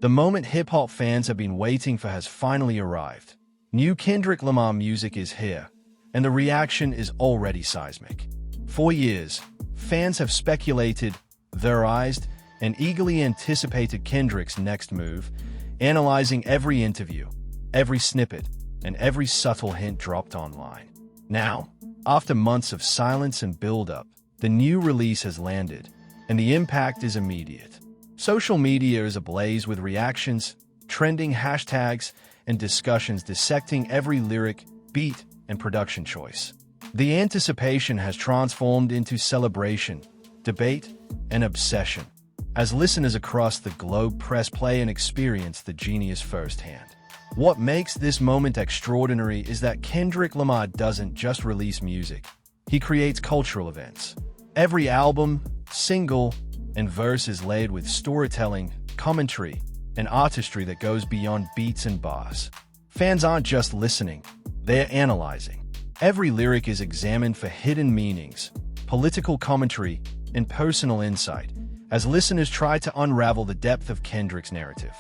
The moment hip-hop fans have been waiting for has finally arrived. New Kendrick Lamar music is here, and the reaction is already seismic. For years, fans have speculated, theorized, and eagerly anticipated Kendrick's next move, analyzing every interview, every snippet, and every subtle hint dropped online. Now, after months of silence and build-up, the new release has landed, and the impact is immediate. Social media is ablaze with reactions, trending hashtags, and discussions dissecting every lyric, beat, and production choice. The anticipation has transformed into celebration, debate, and obsession, as listeners across the globe press play and experience the genius firsthand. What makes this moment extraordinary is that Kendrick Lamar doesn't just release music. He creates cultural events. Every album, single, and verse is laid with storytelling, commentary, and artistry that goes beyond beats and bars. Fans aren't just listening, they're analyzing. Every lyric is examined for hidden meanings, political commentary, and personal insight, as listeners try to unravel the depth of Kendrick's narrative.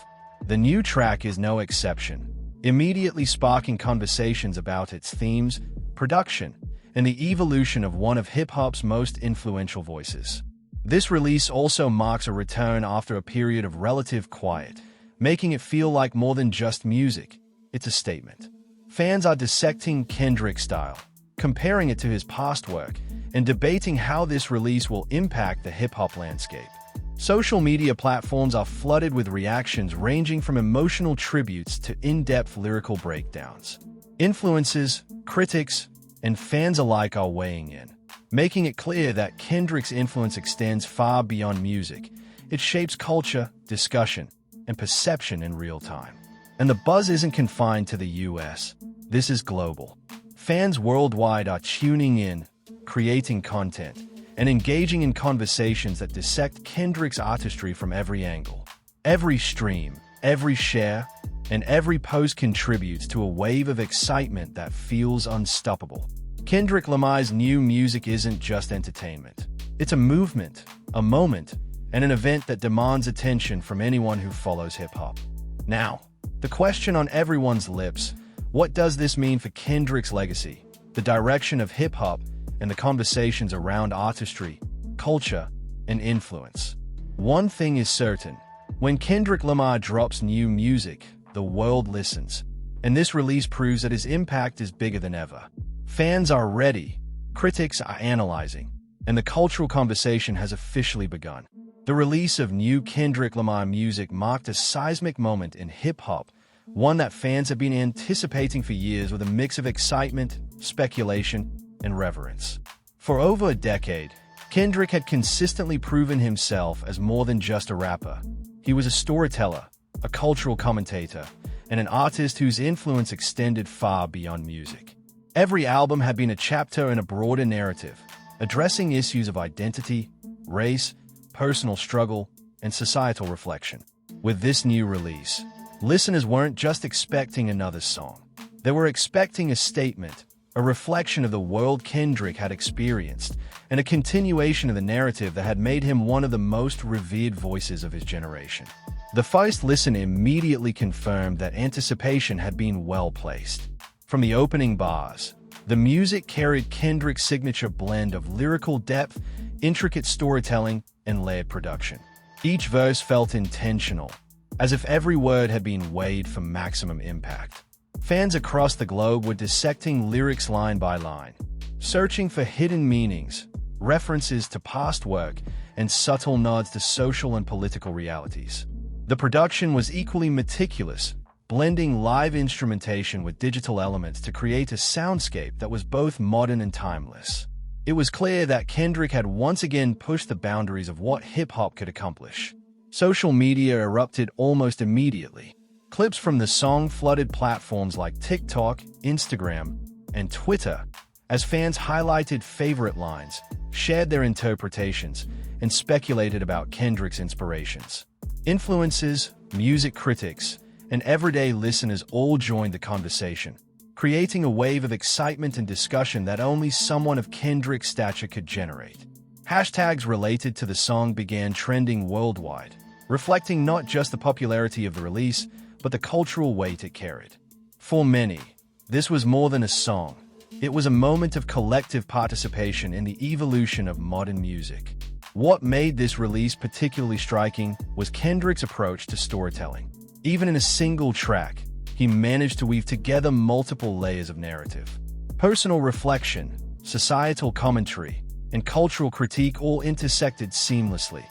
The new track is no exception, immediately sparking conversations about its themes, production, and the evolution of one of hip-hop's most influential voices. This release also marks a return after a period of relative quiet, making it feel like more than just music. It's a statement. Fans are dissecting Kendrick's style, comparing it to his past work, and debating how this release will impact the hip-hop landscape. Social media platforms are flooded with reactions ranging from emotional tributes to in-depth lyrical breakdowns. Influencers, critics, and fans alike are weighing in, making it clear that Kendrick's influence extends far beyond music. It shapes culture, discussion, and perception in real time. And the buzz isn't confined to the US. This is global. Fans worldwide are tuning in, creating content, and engaging in conversations that dissect Kendrick's artistry from every angle. Every stream, every share, and every post contributes to a wave of excitement that feels unstoppable. Kendrick Lamar's new music isn't just entertainment. It's a movement, a moment, and an event that demands attention from anyone who follows hip-hop. Now, the question on everyone's lips: what does this mean for Kendrick's legacy, the direction of hip-hop, and the conversations around artistry, culture, and influence? One thing is certain: when Kendrick Lamar drops new music, the world listens, and this release proves that his impact is bigger than ever. Fans are ready, critics are analyzing, and the cultural conversation has officially begun. The release of new Kendrick Lamar music marked a seismic moment in hip-hop, one that fans have been anticipating for years with a mix of excitement, speculation, and reverence. For over a decade, Kendrick had consistently proven himself as more than just a rapper. He was a storyteller, a cultural commentator, and an artist whose influence extended far beyond music. Every album had been a chapter in a broader narrative, addressing issues of identity, race, personal struggle, and societal reflection. With this new release, listeners weren't just expecting another song. They were expecting a statement, a reflection of the world Kendrick had experienced, and a continuation of the narrative that had made him one of the most revered voices of his generation. The first listen immediately confirmed that anticipation had been well placed. From the opening bars, the music carried Kendrick's signature blend of lyrical depth, intricate storytelling, and layered production. Each verse felt intentional, as if every word had been weighed for maximum impact. Fans across the globe were dissecting lyrics line by line, searching for hidden meanings, references to past work, and subtle nods to social and political realities. The production was equally meticulous, blending live instrumentation with digital elements to create a soundscape that was both modern and timeless. It was clear that Kendrick had once again pushed the boundaries of what hip-hop could accomplish. Social media erupted almost immediately. Clips from the song flooded platforms like TikTok, Instagram, and Twitter, as fans highlighted favorite lines, shared their interpretations, and speculated about Kendrick's inspirations. Influencers, music critics, and everyday listeners all joined the conversation, creating a wave of excitement and discussion that only someone of Kendrick's stature could generate. Hashtags related to the song began trending worldwide, reflecting not just the popularity of the release, but the cultural weight it carried. For many, this was more than a song. It was a moment of collective participation in the evolution of modern music. What made this release particularly striking was Kendrick's approach to storytelling. Even in a single track, he managed to weave together multiple layers of narrative. Personal reflection, societal commentary, and cultural critique all intersected seamlessly,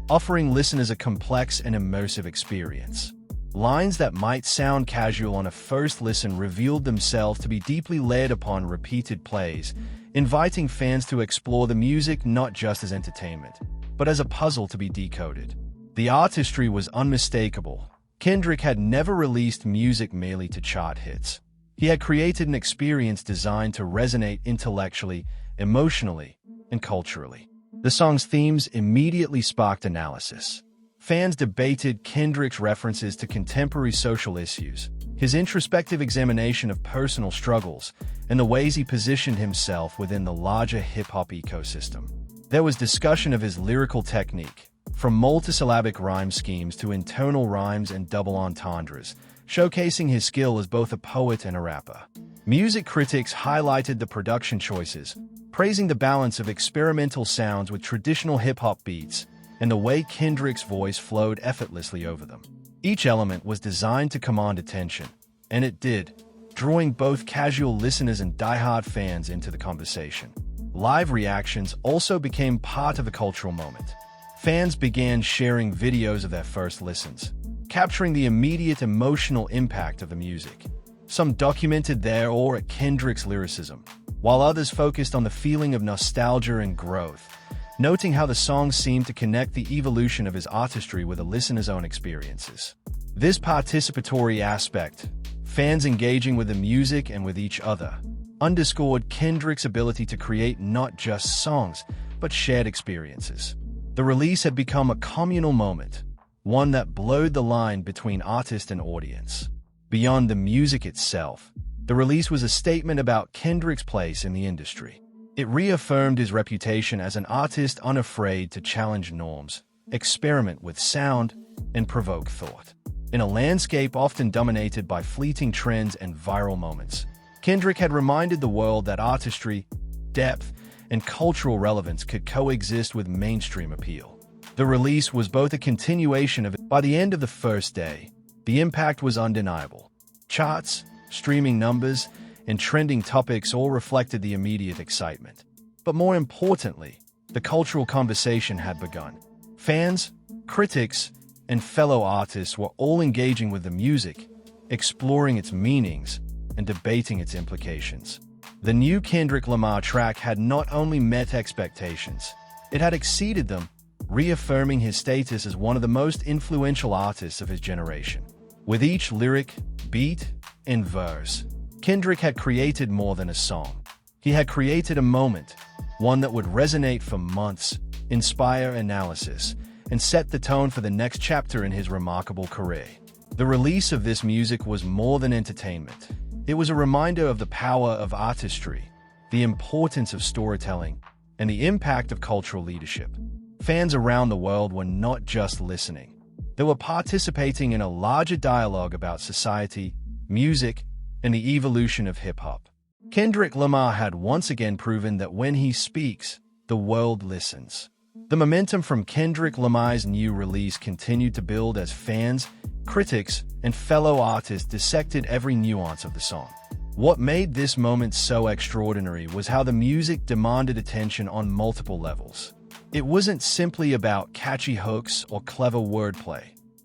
offering listeners a complex and immersive experience. Lines that might sound casual on a first listen revealed themselves to be deeply layered upon repeated plays, inviting fans to explore the music not just as entertainment, but as a puzzle to be decoded. The artistry was unmistakable. Kendrick had never released music merely to chart hits. He had created an experience designed to resonate intellectually, emotionally, and culturally. The song's themes immediately sparked analysis. Fans debated Kendrick's references to contemporary social issues, his introspective examination of personal struggles, and the ways he positioned himself within the larger hip-hop ecosystem. There was discussion of his lyrical technique, from multisyllabic rhyme schemes to internal rhymes and double entendres, showcasing his skill as both a poet and a rapper. Music critics highlighted the production choices, praising the balance of experimental sounds with traditional hip-hop beats, and the way Kendrick's voice flowed effortlessly over them. Each element was designed to command attention, and it did, drawing both casual listeners and die-hard fans into the conversation. Live reactions also became part of the cultural moment. Fans began sharing videos of their first listens, capturing the immediate emotional impact of the music. Some documented their awe at Kendrick's lyricism, while others focused on the feeling of nostalgia and growth, noting how the song seemed to connect the evolution of his artistry with a listener's own experiences. This participatory aspect, fans engaging with the music and with each other, underscored Kendrick's ability to create not just songs, but shared experiences. The release had become a communal moment, one that blurred the line between artist and audience. Beyond the music itself, the release was a statement about Kendrick's place in the industry. It reaffirmed his reputation as an artist unafraid to challenge norms, experiment with sound, and provoke thought. In a landscape often dominated by fleeting trends and viral moments, Kendrick had reminded the world that artistry, depth, and cultural relevance could coexist with mainstream appeal. The release was both a continuation of it. By the end of the first day, the impact was undeniable. Charts, streaming numbers, and trending topics all reflected the immediate excitement. But more importantly, the cultural conversation had begun. Fans, critics, and fellow artists were all engaging with the music, exploring its meanings, and debating its implications. The new Kendrick Lamar track had not only met expectations, it had exceeded them, reaffirming his status as one of the most influential artists of his generation. With each lyric, beat, and verse, Kendrick had created more than a song. He had created a moment, one that would resonate for months, inspire analysis, and set the tone for the next chapter in his remarkable career. The release of this music was more than entertainment. It was a reminder of the power of artistry, the importance of storytelling, and the impact of cultural leadership. Fans around the world were not just listening. They were participating in a larger dialogue about society, music, and the evolution of hip-hop. Kendrick Lamar had once again proven that when he speaks, the world listens. The momentum from Kendrick Lamar's new release continued to build as fans, critics, and fellow artists dissected every nuance of the song. What made this moment so extraordinary was how the music demanded attention on multiple levels. It wasn't simply about catchy hooks or clever wordplay,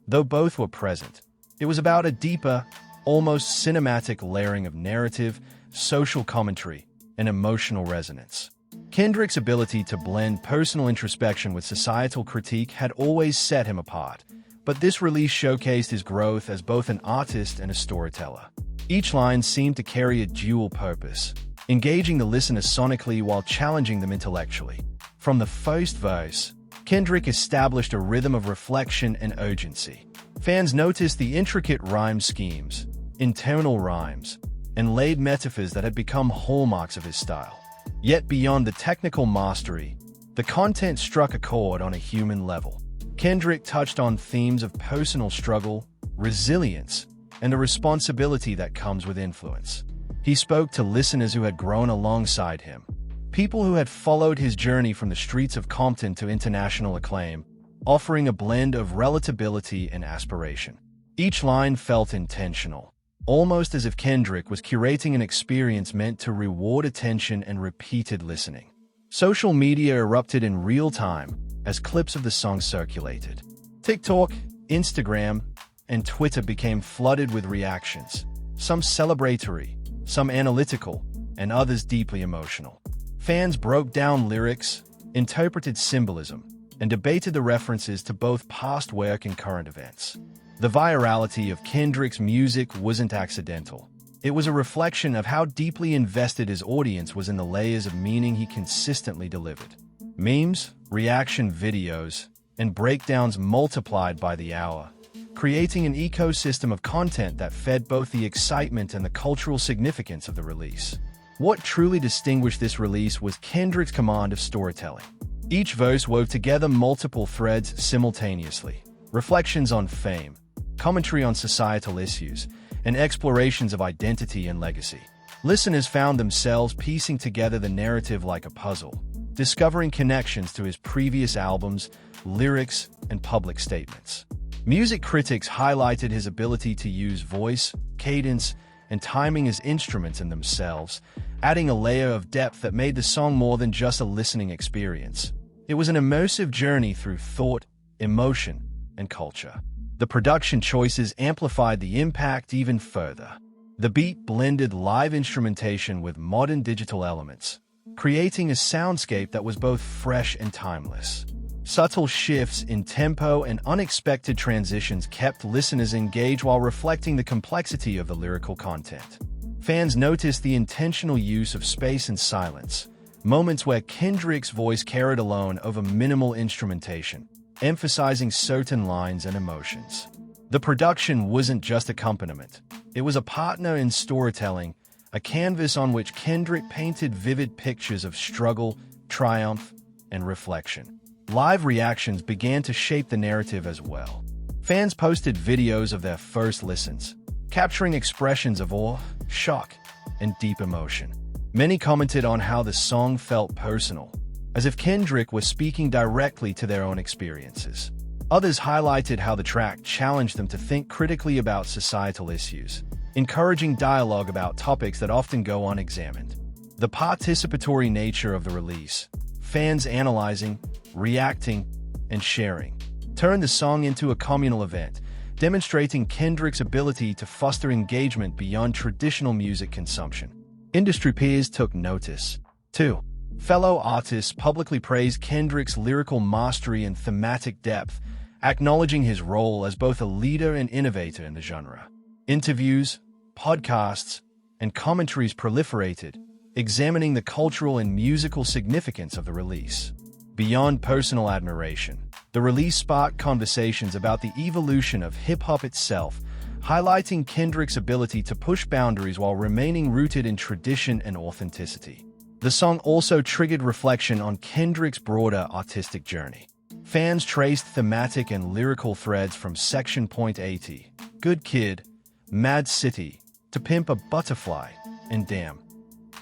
though both were present. It was about a deeper, almost cinematic layering of narrative, social commentary, and emotional resonance. Kendrick's ability to blend personal introspection with societal critique had always set him apart, but this release showcased his growth as both an artist and a storyteller. Each line seemed to carry a dual purpose, engaging the listener sonically while challenging them intellectually. From the first verse, Kendrick established a rhythm of reflection and urgency. Fans noticed the intricate rhyme schemes, internal rhymes, and laid metaphors that had become hallmarks of his style. Yet beyond the technical mastery, the content struck a chord on a human level. Kendrick touched on themes of personal struggle, resilience, and the responsibility that comes with influence. He spoke to listeners who had grown alongside him, people who had followed his journey from the streets of Compton to international acclaim, offering a blend of relatability and aspiration. Each line felt intentional, almost as if Kendrick was curating an experience meant to reward attention and repeated listening. Social media erupted in real time as clips of the song circulated. TikTok, Instagram, and Twitter became flooded with reactions, some celebratory, some analytical, and others deeply emotional. Fans broke down lyrics, interpreted symbolism, and debated the references to both past work and current events. The virality of Kendrick's music wasn't accidental. It was a reflection of how deeply invested his audience was in the layers of meaning he consistently delivered. Memes, reaction videos, and breakdowns multiplied by the hour, creating an ecosystem of content that fed both the excitement and the cultural significance of the release. What truly distinguished this release was Kendrick's command of storytelling. Each verse wove together multiple threads simultaneously: reflections on fame, commentary on societal issues, and explorations of identity and legacy. Listeners found themselves piecing together the narrative like a puzzle, discovering connections to his previous albums, lyrics, and public statements. Music critics highlighted his ability to use voice, cadence, and timing as instruments in themselves, adding a layer of depth that made the song more than just a listening experience. It was an immersive journey through thought, emotion, and culture. The production choices amplified the impact even further. The beat blended live instrumentation with modern digital elements, creating a soundscape that was both fresh and timeless. Subtle shifts in tempo and unexpected transitions kept listeners engaged while reflecting the complexity of the lyrical content. Fans noticed the intentional use of space and silence, moments where Kendrick's voice carried alone over minimal instrumentation, emphasizing certain lines and emotions. The production wasn't just accompaniment. It was a partner in storytelling, a canvas on which Kendrick painted vivid pictures of struggle, triumph, and reflection. Live reactions began to shape the narrative as well. Fans posted videos of their first listens, capturing expressions of awe, shock, and deep emotion. Many commented on how the song felt personal, as if Kendrick was speaking directly to their own experiences. Others highlighted how the track challenged them to think critically about societal issues, encouraging dialogue about topics that often go unexamined. The participatory nature of the release, fans analyzing, reacting, and sharing, turned the song into a communal event, demonstrating Kendrick's ability to foster engagement beyond traditional music consumption. Industry peers took notice, too. Fellow artists publicly praised Kendrick's lyrical mastery and thematic depth, acknowledging his role as both a leader and innovator in the genre. Interviews, podcasts, and commentaries proliferated, examining the cultural and musical significance of the release. Beyond personal admiration, the release sparked conversations about the evolution of hip-hop itself, highlighting Kendrick's ability to push boundaries while remaining rooted in tradition and authenticity. The song also triggered reflection on Kendrick's broader artistic journey. Fans traced thematic and lyrical threads from Section .80, Good Kid, Mad City, to Pimp a Butterfly, and Damn,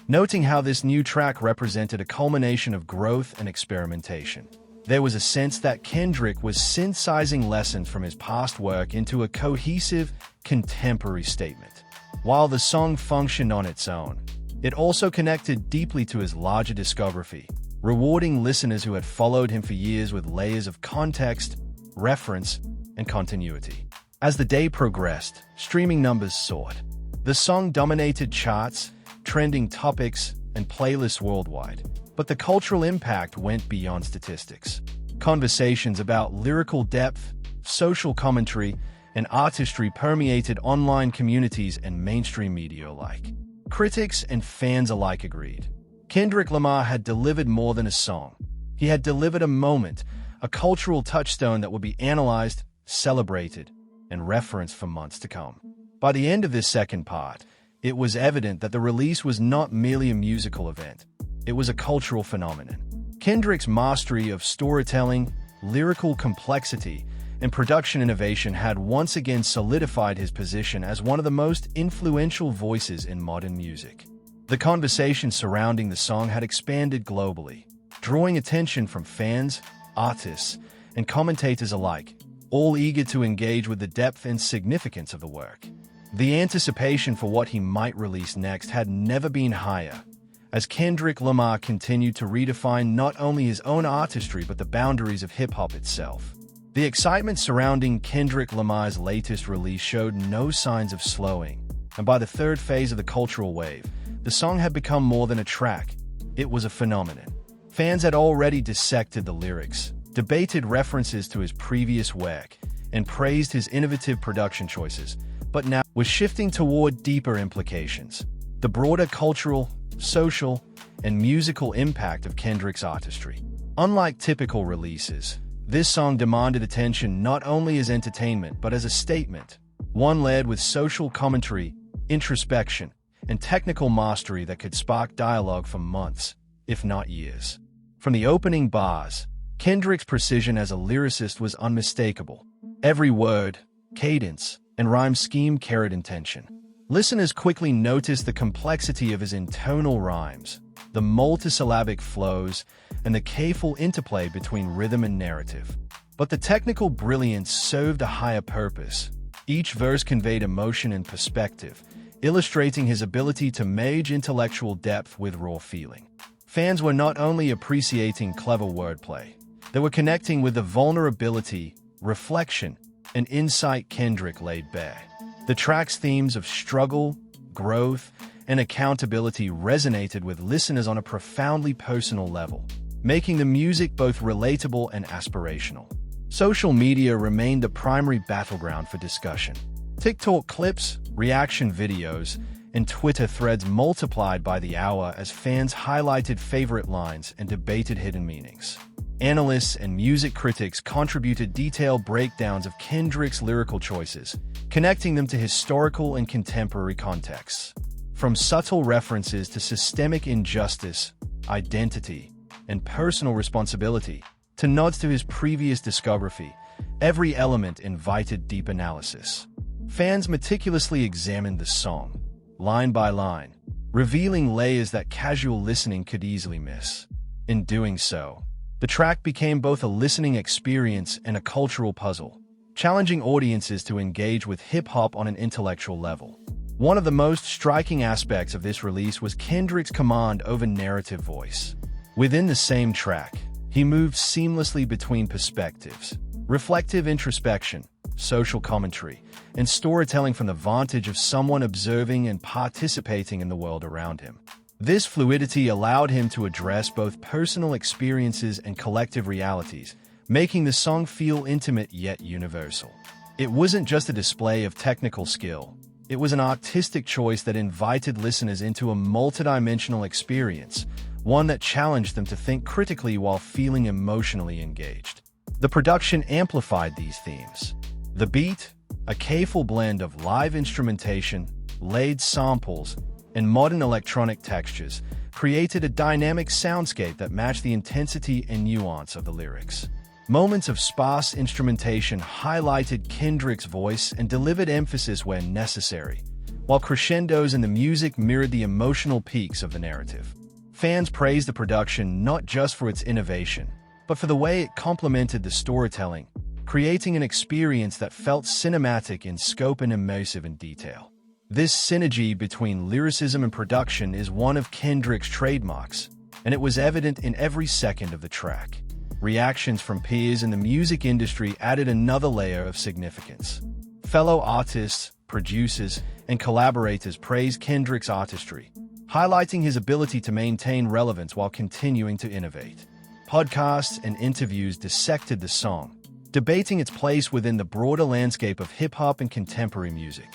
noting how this new track represented a culmination of growth and experimentation. There was a sense that Kendrick was synthesizing lessons from his past work into a cohesive, contemporary statement. While the song functioned on its own, it also connected deeply to his larger discography, rewarding listeners who had followed him for years with layers of context, reference, and continuity. As the day progressed, streaming numbers soared. The song dominated charts, trending topics, and playlists worldwide. But the cultural impact went beyond statistics. Conversations about lyrical depth, social commentary, and artistry permeated online communities and mainstream media alike. Critics and fans alike agreed. Kendrick Lamar had delivered more than a song. He had delivered a moment, a cultural touchstone that would be analyzed, celebrated, and referenced for months to come. By the end of this second part, it was evident that the release was not merely a musical event. It was a cultural phenomenon. Kendrick's mastery of storytelling, lyrical complexity, and production innovation had once again solidified his position as one of the most influential voices in modern music. The conversation surrounding the song had expanded globally, drawing attention from fans, artists, and commentators alike, all eager to engage with the depth and significance of the work. The anticipation for what he might release next had never been higher, as Kendrick Lamar continued to redefine not only his own artistry but the boundaries of hip-hop itself. The excitement surrounding Kendrick Lamar's latest release showed no signs of slowing, and by the third phase of the cultural wave, the song had become more than a track. It was a phenomenon. Fans had already dissected the lyrics, debated references to his previous work, and praised his innovative production choices, but now was shifting toward deeper implications. The broader cultural, social, and musical impact of Kendrick's artistry. Unlike typical releases, this song demanded attention not only as entertainment but as a statement, one layered with social commentary, introspection, and technical mastery that could spark dialogue for months, if not years. From the opening bars, Kendrick's precision as a lyricist was unmistakable. Every word, cadence, and rhyme scheme carried intention. Listeners quickly noticed the complexity of his intonal rhymes, the multisyllabic flows, and the careful interplay between rhythm and narrative. But the technical brilliance served a higher purpose. Each verse conveyed emotion and perspective, illustrating his ability to merge intellectual depth with raw feeling. Fans were not only appreciating clever wordplay, they were connecting with the vulnerability, reflection, and insight Kendrick laid bare. The track's themes of struggle, growth, and accountability resonated with listeners on a profoundly personal level, making the music both relatable and aspirational. Social media remained the primary battleground for discussion. TikTok clips, reaction videos, and Twitter threads multiplied by the hour as fans highlighted favorite lines and debated hidden meanings. Analysts and music critics contributed detailed breakdowns of Kendrick's lyrical choices, connecting them to historical and contemporary contexts. From subtle references to systemic injustice, identity, and personal responsibility, to nods to his previous discography, every element invited deep analysis. Fans meticulously examined the song, line by line, revealing layers that casual listening could easily miss. In doing so, the track became both a listening experience and a cultural puzzle, challenging audiences to engage with hip-hop on an intellectual level. One of the most striking aspects of this release was Kendrick's command over narrative voice. Within the same track, he moved seamlessly between perspectives, reflective introspection, social commentary, and storytelling from the vantage of someone observing and participating in the world around him. This fluidity allowed him to address both personal experiences and collective realities, making the song feel intimate yet universal. It wasn't just a display of technical skill. It was an artistic choice that invited listeners into a multidimensional experience, one that challenged them to think critically while feeling emotionally engaged. The production amplified these themes. The beat, a careful blend of live instrumentation, laid samples, and modern electronic textures, created a dynamic soundscape that matched the intensity and nuance of the lyrics. Moments of sparse instrumentation highlighted Kendrick's voice and delivered emphasis where necessary, while crescendos in the music mirrored the emotional peaks of the narrative. Fans praised the production not just for its innovation, but for the way it complemented the storytelling, creating an experience that felt cinematic in scope and immersive in detail. This synergy between lyricism and production is one of Kendrick's trademarks, and it was evident in every second of the track. Reactions from peers in the music industry added another layer of significance. Fellow artists, producers, and collaborators praised Kendrick's artistry, highlighting his ability to maintain relevance while continuing to innovate. Podcasts and interviews dissected the song, debating its place within the broader landscape of hip-hop and contemporary music.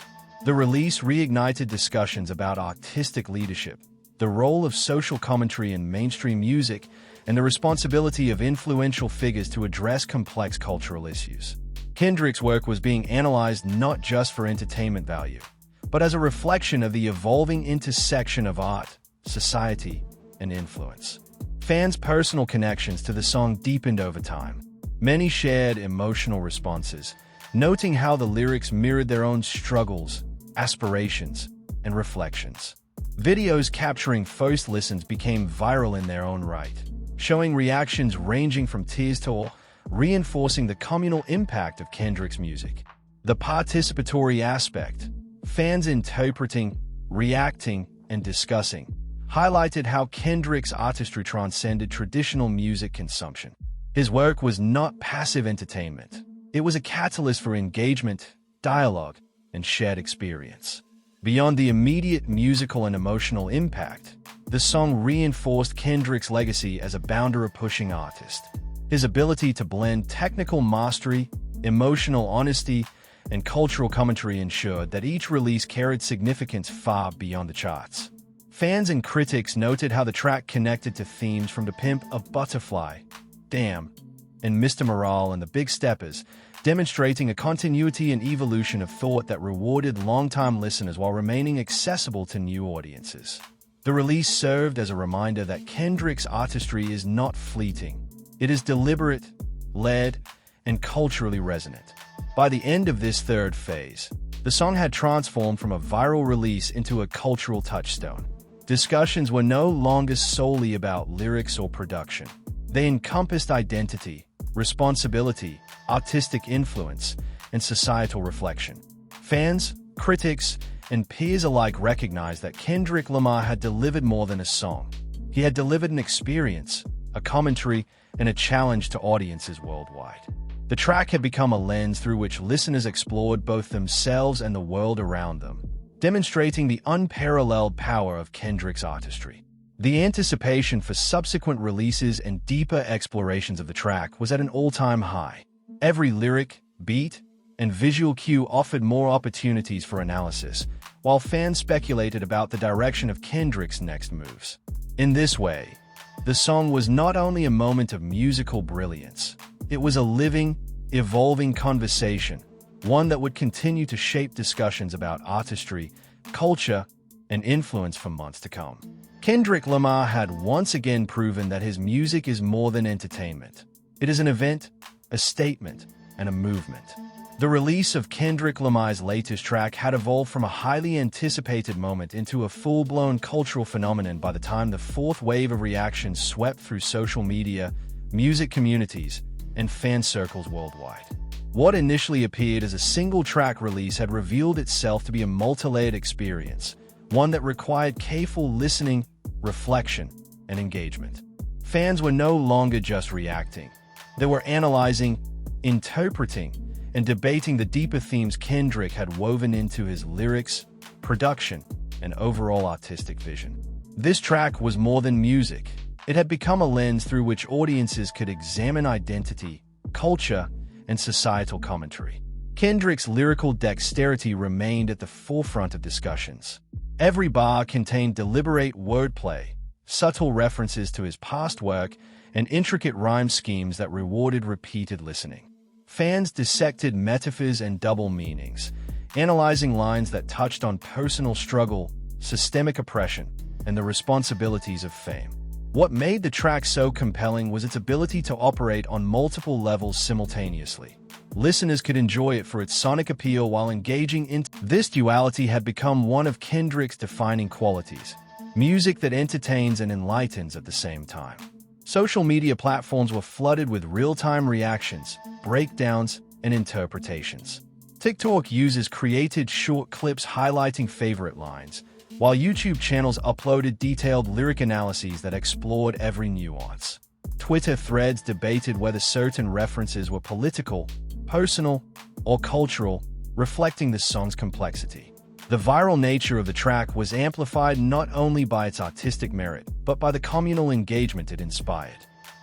The release reignited discussions about artistic leadership, the role of social commentary in mainstream music, and the responsibility of influential figures to address complex cultural issues. Kendrick's work was being analyzed not just for entertainment value, but as a reflection of the evolving intersection of art, society, and influence. Fans' personal connections to the song deepened over time. Many shared emotional responses, noting how the lyrics mirrored their own struggles, aspirations, and reflections. Videos capturing first listens became viral in their own right, showing reactions ranging from tears to awe, reinforcing the communal impact of Kendrick's music. The participatory aspect, fans interpreting, reacting, and discussing, highlighted how Kendrick's artistry transcended traditional music consumption. His work was not passive entertainment. It was a catalyst for engagement, dialogue, and shared experience. Beyond the immediate musical and emotional impact, the song reinforced Kendrick's legacy as a boundary-pushing artist. His ability to blend technical mastery, emotional honesty, and cultural commentary ensured that each release carried significance far beyond the charts. Fans and critics noted how the track connected to themes from The Pimp of Butterfly, Damn, and Mr. Morale and the Big Steppers, demonstrating a continuity and evolution of thought that rewarded longtime listeners while remaining accessible to new audiences. The release served as a reminder that Kendrick's artistry is not fleeting. It is deliberate, led, and culturally resonant. By the end of this third phase, the song had transformed from a viral release into a cultural touchstone. Discussions were no longer solely about lyrics or production. They encompassed identity, responsibility, artistic influence, and societal reflection. Fans, critics, and peers alike recognized that Kendrick Lamar had delivered more than a song. He had delivered an experience, a commentary, and a challenge to audiences worldwide. The track had become a lens through which listeners explored both themselves and the world around them, demonstrating the unparalleled power of Kendrick's artistry. The anticipation for subsequent releases and deeper explorations of the track was at an all-time high. Every lyric, beat, and visual cue offered more opportunities for analysis, while fans speculated about the direction of Kendrick's next moves. In this way, the song was not only a moment of musical brilliance, it was a living, evolving conversation, one that would continue to shape discussions about artistry, culture, and influence for months to come. Kendrick Lamar had once again proven that his music is more than entertainment. It is an event, a statement, and a movement. The release of Kendrick Lamar's latest track had evolved from a highly anticipated moment into a full-blown cultural phenomenon by the time the fourth wave of reactions swept through social media, music communities, and fan circles worldwide. What initially appeared as a single-track release had revealed itself to be a multi-layered experience, one that required careful listening, reflection, and engagement. Fans were no longer just reacting. They were analyzing, interpreting, and debating the deeper themes Kendrick had woven into his lyrics, production, and overall artistic vision. This track was more than music. It had become a lens through which audiences could examine identity, culture, and societal commentary. Kendrick's lyrical dexterity remained at the forefront of discussions. Every bar contained deliberate wordplay, subtle references to his past work, and intricate rhyme schemes that rewarded repeated listening. Fans dissected metaphors and double meanings, analyzing lines that touched on personal struggle, systemic oppression, and the responsibilities of fame. What made the track so compelling was its ability to operate on multiple levels simultaneously. Listeners could enjoy it for its sonic appeal while engaging in this duality had become one of Kendrick's defining qualities, music that entertains and enlightens at the same time. Social media platforms were flooded with real-time reactions, breakdowns, and interpretations. TikTok users created short clips highlighting favorite lines, while YouTube channels uploaded detailed lyric analyses that explored every nuance. Twitter threads debated whether certain references were political, personal, or cultural, reflecting the song's complexity. The viral nature of the track was amplified not only by its artistic merit, but by the communal engagement it inspired.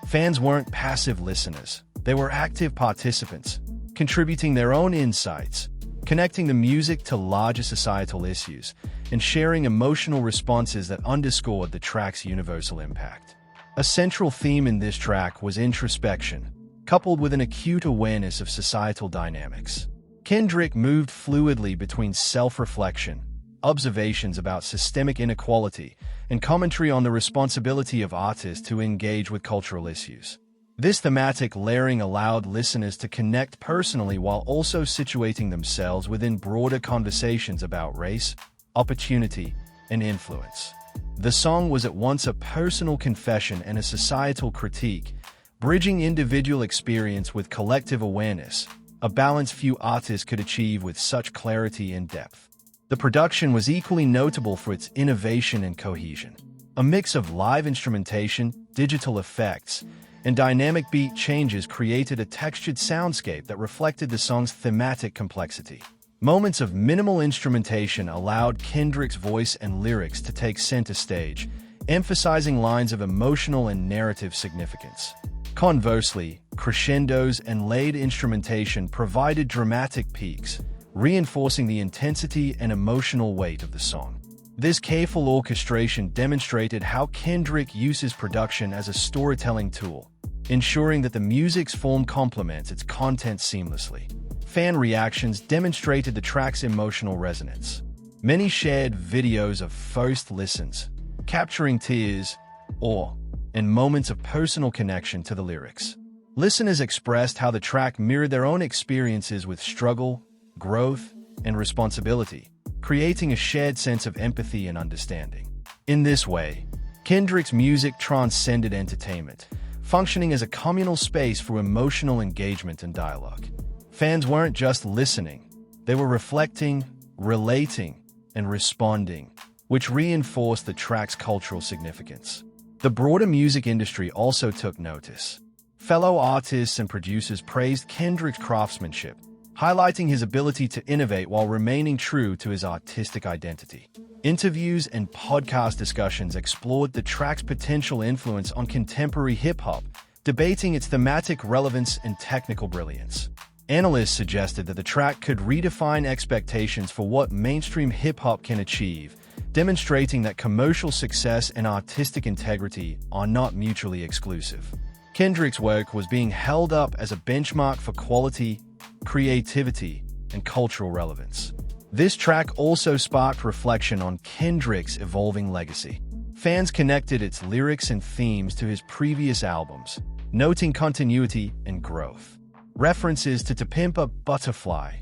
Fans weren't passive listeners. They were active participants, contributing their own insights, connecting the music to larger societal issues, and sharing emotional responses that underscored the track's universal impact. A central theme in this track was introspection, coupled with an acute awareness of societal dynamics. Kendrick moved fluidly between self-reflection, observations about systemic inequality, and commentary on the responsibility of artists to engage with cultural issues. This thematic layering allowed listeners to connect personally while also situating themselves within broader conversations about race, opportunity, and influence. The song was at once a personal confession and a societal critique, bridging individual experience with collective awareness, a balance few artists could achieve with such clarity and depth. The production was equally notable for its innovation and cohesion. A mix of live instrumentation, digital effects, and dynamic beat changes created a textured soundscape that reflected the song's thematic complexity. Moments of minimal instrumentation allowed Kendrick's voice and lyrics to take center stage, emphasizing lines of emotional and narrative significance. Conversely, crescendos and layered instrumentation provided dramatic peaks, reinforcing the intensity and emotional weight of the song. This careful orchestration demonstrated how Kendrick uses production as a storytelling tool, ensuring that the music's form complements its content seamlessly. Fan reactions demonstrated the track's emotional resonance. Many shared videos of first listens, capturing tears, awe, and moments of personal connection to the lyrics. Listeners expressed how the track mirrored their own experiences with struggle, growth, and responsibility, creating a shared sense of empathy and understanding. In this way, Kendrick's music transcended entertainment, functioning as a communal space for emotional engagement and dialogue. Fans weren't just listening, they were reflecting, relating, and responding, which reinforced the track's cultural significance. The broader music industry also took notice. Fellow artists and producers praised Kendrick's craftsmanship, highlighting his ability to innovate while remaining true to his artistic identity. Interviews and podcast discussions explored the track's potential influence on contemporary hip-hop, debating its thematic relevance and technical brilliance. Analysts suggested that the track could redefine expectations for what mainstream hip-hop can achieve, demonstrating that commercial success and artistic integrity are not mutually exclusive. Kendrick's work was being held up as a benchmark for quality, creativity, and cultural relevance. This track also sparked reflection on Kendrick's evolving legacy. Fans connected its lyrics and themes to his previous albums, noting continuity and growth. References to Pimp a Butterfly,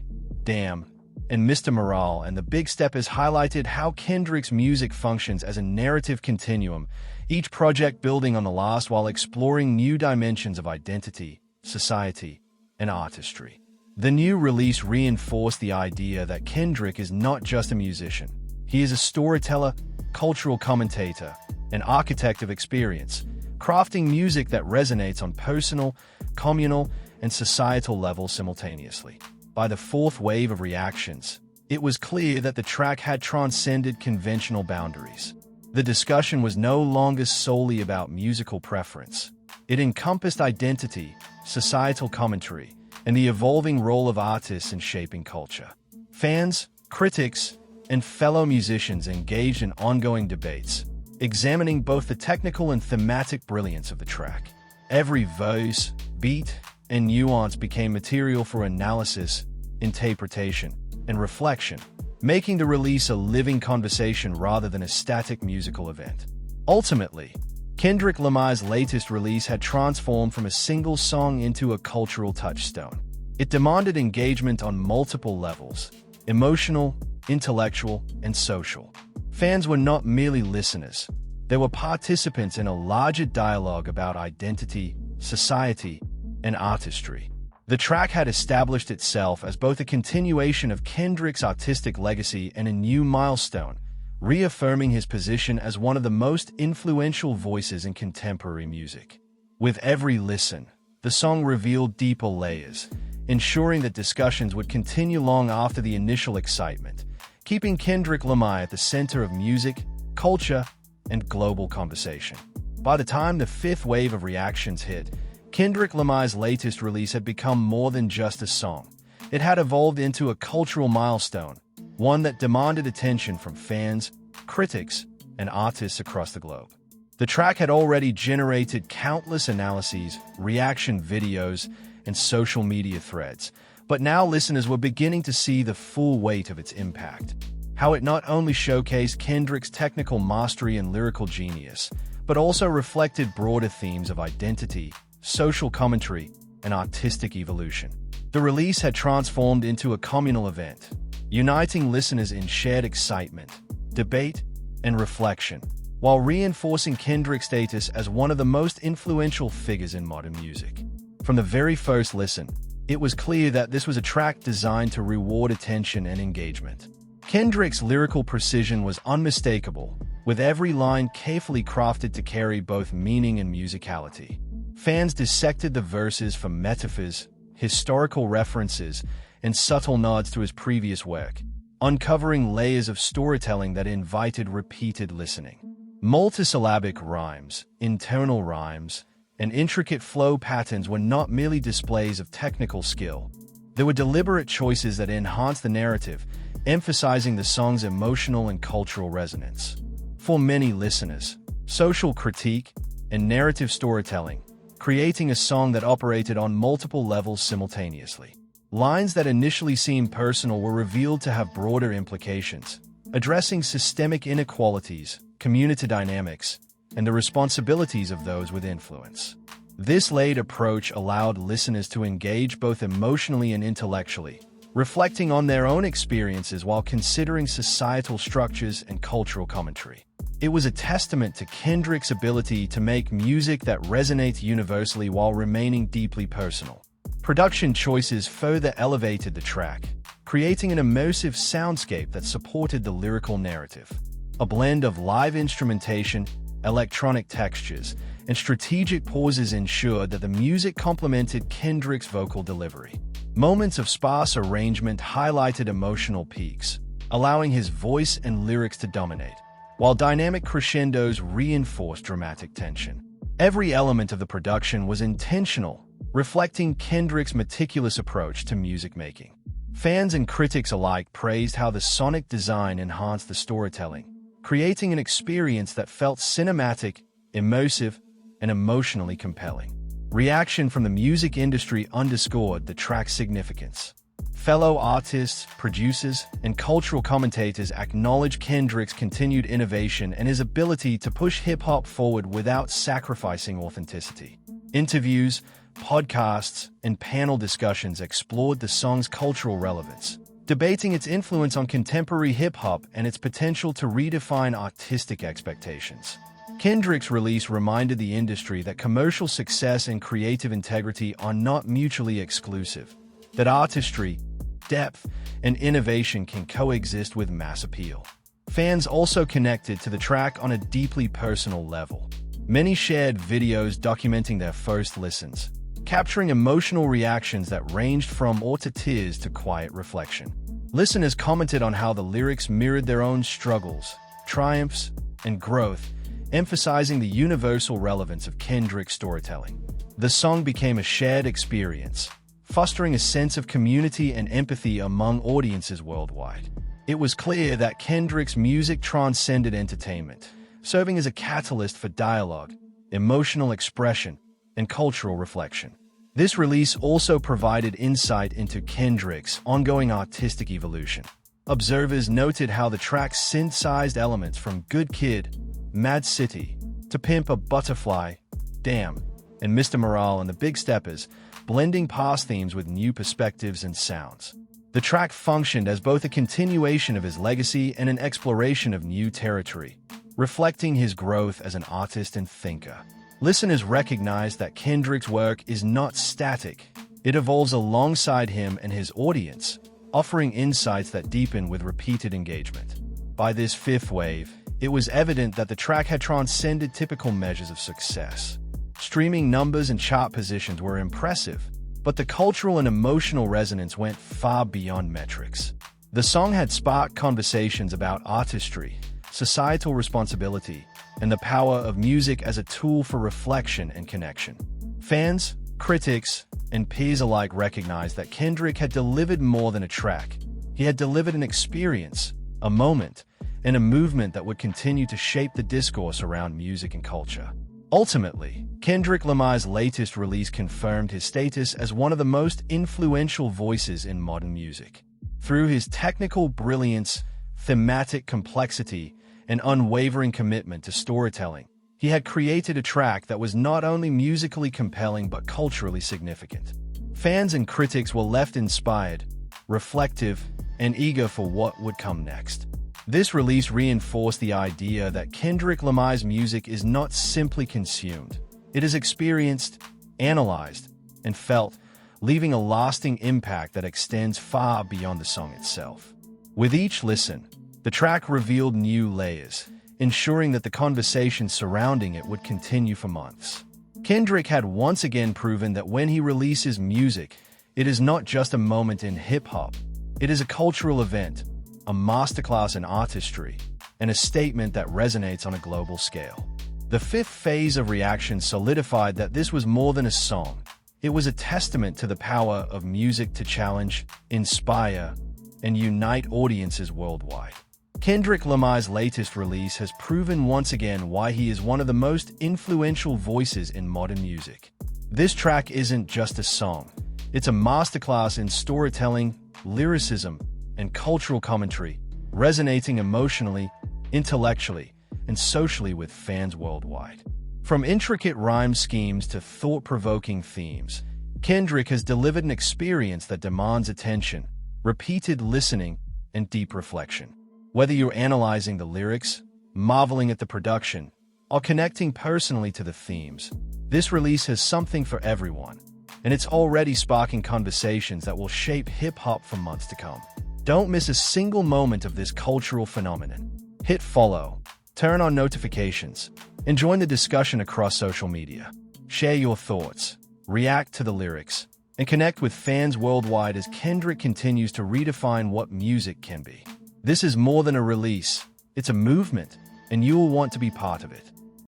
Damn, and Mr. Morale and The Big Steppers highlighted how Kendrick's music functions as a narrative continuum, each project building on the last while exploring new dimensions of identity, society, and artistry. The new release reinforced the idea that Kendrick is not just a musician. He is a storyteller, cultural commentator, and architect of experience, crafting music that resonates on personal, communal, and societal levels simultaneously. By the fourth wave of reactions, it was clear that the track had transcended conventional boundaries. The discussion was no longer solely about musical preference. It encompassed identity, societal commentary, and the evolving role of artists in shaping culture. Fans, critics, and fellow musicians engaged in ongoing debates, examining both the technical and thematic brilliance of the track. Every verse, beat, and nuance became material for analysis, interpretation, and reflection, making the release a living conversation rather than a static musical event. Ultimately, Kendrick Lamar's latest release had transformed from a single song into a cultural touchstone. It demanded engagement on multiple levels: emotional, intellectual, and social. Fans were not merely listeners, they were participants in a larger dialogue about identity, society, and artistry. The track had established itself as both a continuation of Kendrick's artistic legacy and a new milestone, reaffirming his position as one of the most influential voices in contemporary music. With every listen, the song revealed deeper layers, ensuring that discussions would continue long after the initial excitement, keeping Kendrick Lamar at the center of music, culture, and global conversation. By the time the fifth wave of reactions hit, Kendrick Lamar's latest release had become more than just a song. It had evolved into a cultural milestone, one that demanded attention from fans, critics, and artists across the globe. The track had already generated countless analyses, reaction videos, and social media threads, but now listeners were beginning to see the full weight of its impact. How it not only showcased Kendrick's technical mastery and lyrical genius, but also reflected broader themes of identity, social commentary, and artistic evolution. The release had transformed into a communal event, uniting listeners in shared excitement, debate, and reflection, while reinforcing Kendrick's status as one of the most influential figures in modern music. From the very first listen, it was clear that this was a track designed to reward attention and engagement. Kendrick's lyrical precision was unmistakable, with every line carefully crafted to carry both meaning and musicality. Fans dissected the verses for metaphors, historical references, and subtle nods to his previous work, uncovering layers of storytelling that invited repeated listening. Multisyllabic rhymes, internal rhymes, and intricate flow patterns were not merely displays of technical skill. They were deliberate choices that enhanced the narrative, emphasizing the song's emotional and cultural resonance. For many listeners, social critique and narrative storytelling, creating a song that operated on multiple levels simultaneously. Lines that initially seemed personal were revealed to have broader implications, addressing systemic inequalities, community dynamics, and the responsibilities of those with influence. This layered approach allowed listeners to engage both emotionally and intellectually, reflecting on their own experiences while considering societal structures and cultural commentary. It was a testament to Kendrick's ability to make music that resonates universally while remaining deeply personal. Production choices further elevated the track, creating an immersive soundscape that supported the lyrical narrative. A blend of live instrumentation, electronic textures, and strategic pauses ensured that the music complemented Kendrick's vocal delivery. Moments of sparse arrangement highlighted emotional peaks, allowing his voice and lyrics to dominate, while dynamic crescendos reinforced dramatic tension. Every element of the production was intentional, reflecting Kendrick's meticulous approach to music making. Fans and critics alike praised how the sonic design enhanced the storytelling, creating an experience that felt cinematic, immersive, and emotionally compelling. Reaction from the music industry underscored the track's significance. Fellow artists, producers, and cultural commentators acknowledged Kendrick's continued innovation and his ability to push hip-hop forward without sacrificing authenticity. Interviews, podcasts, and panel discussions explored the song's cultural relevance, debating its influence on contemporary hip-hop and its potential to redefine artistic expectations. Kendrick's release reminded the industry that commercial success and creative integrity are not mutually exclusive, that artistry, depth, and innovation can coexist with mass appeal. Fans also connected to the track on a deeply personal level. Many shared videos documenting their first listens, capturing emotional reactions that ranged from awe to tears to quiet reflection. Listeners commented on how the lyrics mirrored their own struggles, triumphs, and growth, emphasizing the universal relevance of Kendrick's storytelling. The song became a shared experience, fostering a sense of community and empathy among audiences worldwide. It was clear that Kendrick's music transcended entertainment, serving as a catalyst for dialogue, emotional expression, and cultural reflection. This release also provided insight into Kendrick's ongoing artistic evolution. Observers noted how the track synthesized elements from Good Kid, Mad City, To Pimp a Butterfly, Damn, and Mr. Morale and the Big Steppers, blending past themes with new perspectives and sounds. The track functioned as both a continuation of his legacy and an exploration of new territory, reflecting his growth as an artist and thinker. Listeners recognized that Kendrick's work is not static. It evolves alongside him and his audience, offering insights that deepen with repeated engagement. By this fifth wave, it was evident that the track had transcended typical measures of success. Streaming numbers and chart positions were impressive, but the cultural and emotional resonance went far beyond metrics. The song had sparked conversations about artistry, societal responsibility, and the power of music as a tool for reflection and connection. Fans, critics, and peers alike recognized that Kendrick had delivered more than a track. He had delivered an experience, a moment, and a movement that would continue to shape the discourse around music and culture. Ultimately, Kendrick Lamar's latest release confirmed his status as one of the most influential voices in modern music. Through his technical brilliance, thematic complexity, and unwavering commitment to storytelling, He had created a track that was not only musically compelling but culturally significant. Fans and critics were left inspired, reflective, and eager for what would come next. This release reinforced the idea that Kendrick Lamar's music is not simply consumed. It is experienced, analyzed, and felt, leaving a lasting impact that extends far beyond the song itself. With each listen, the track revealed new layers, ensuring that the conversation surrounding it would continue for months. Kendrick had once again proven that when he releases music, it is not just a moment in hip-hop. It is a cultural event, a masterclass in artistry, and a statement that resonates on a global scale. The fifth phase of reaction solidified that this was more than a song. It was a testament to the power of music to challenge, inspire, and unite audiences worldwide. Kendrick Lamar's latest release has proven once again why he is one of the most influential voices in modern music. This track isn't just a song. It's a masterclass in storytelling, lyricism, and cultural commentary, resonating emotionally, intellectually, and socially with fans worldwide. From intricate rhyme schemes to thought-provoking themes, Kendrick has delivered an experience that demands attention, repeated listening, and deep reflection. Whether you're analyzing the lyrics, marveling at the production, or connecting personally to the themes, this release has something for everyone, and it's already sparking conversations that will shape hip-hop for months to come. Don't miss a single moment of this cultural phenomenon. Hit follow, turn on notifications, and join the discussion across social media. Share your thoughts, react to the lyrics, and connect with fans worldwide as Kendrick continues to redefine what music can be. This is more than a release, it's a movement, and you will want to be part of it.